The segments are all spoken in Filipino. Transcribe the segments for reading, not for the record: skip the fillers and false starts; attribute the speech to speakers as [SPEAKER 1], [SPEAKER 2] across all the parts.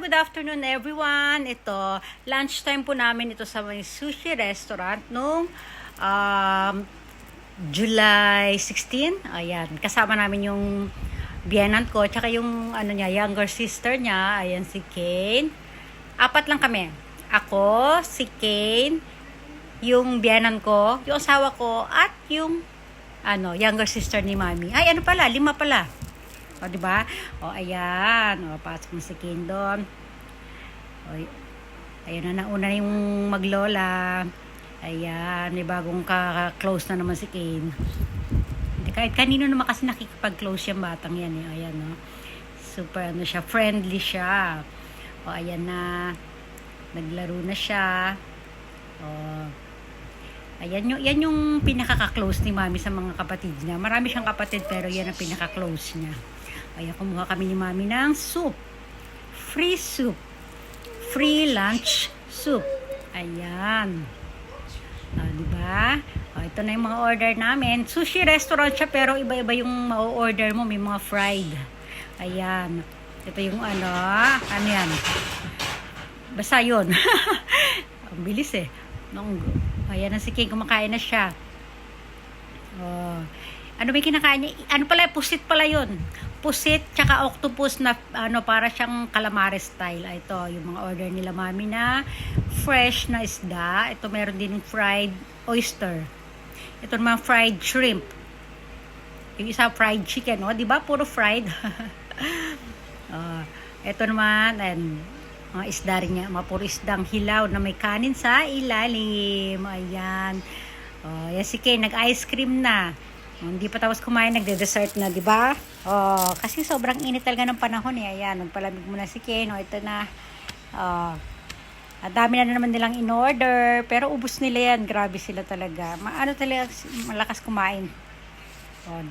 [SPEAKER 1] good afternoon everyone. Ito, lunchtime po namin ito sa may sushi restaurant nung July 16. Ayan, kasama namin yung biyenan ko, tsaka yung younger sister niya. Ayan, si Kane. Apat lang kami. Ako, si Kane, yung biyenan ko, yung asawa ko, at yung younger sister ni Mami. Ay, 5 pala. O, diba? O, ayan. O, pasok mo si Kane doon. O, ayan na, nauna na yung maglola. Ayan, may bagong ka-close na naman si Kane. Kahit kanino naman kasi nakikipag-close yung batang yan. Eh. Ayan, no? Super, siya, friendly siya. O, ayan na. Naglaro na siya. O, ayan yan yung pinaka-close ni Mami sa mga kapatid niya. Marami siyang kapatid pero yan ang pinaka-close niya. Ayan, kumuha kami ni Mami ng soup. Free soup. Free lunch soup. Ayan. Diba? Ito na yung mga order namin. Sushi restaurant siya pero iba-iba yung ma-order mo. May mga fried. Ayan. Ito yung ano yan. Basta yun. Ang bilis eh. Ayan na si King, kumakain na siya. Oh. Ano may kinakain niya? Pusit pala yun. Pusit, tsaka octopus na, para siyang calamari style. Ito, yung mga order nila Mami na fresh na isda. Ito, meron din fried oyster. Ito naman, fried shrimp. Yung isa, fried chicken, no? Diba? Puro fried. Ito naman, mga isda rin niya, mga puro isdang hilaw na may kanin sa ilalim. Ayan. Yan si Kay, nag-ice cream na. Hindi pa tapos kumain, nagde-dessert na, di ba? Kasi sobrang init talaga ng panahon eh. Ayan, nagpalamig muna si Kay. Ito na. Dami na naman nilang in-order. Pero ubos nila yan. Grabe sila talaga. Talaga, malakas kumain.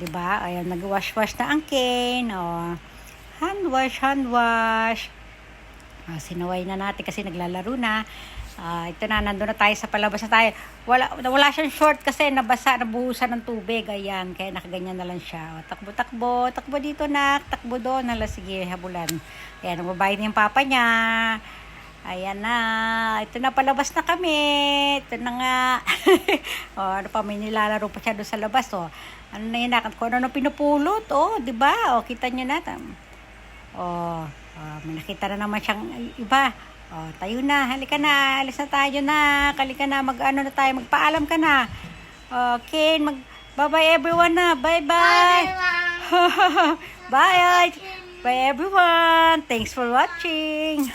[SPEAKER 1] Di ba? Ayan, nag-wash-wash na ang Kay. Hand wash. Sinaway na natin kasi naglalaro na. Ito na, nandun na tayo sa palabas na tayo. Wala siyang short kasi nabuhusan ng tubig. Ayan, kaya nakaganyan na lang siya. Takbo dito na, takbo doon. Sige, habulan. Ayan, nagbabayad na yung papa niya. Ayan na, ito na, palabas na kami. Ito na nga. May nilalaro pa siya doon sa labas. Ano na yun, kung ano pinupulot. Diba? Kita nyo na. May nakita na naman siyang iba. Tayo na, halika na, alis na tayo na, halika na, na tayo, magpaalam ka na. Okay, bye-bye everyone na, bye-bye. Bye everyone, thanks for watching.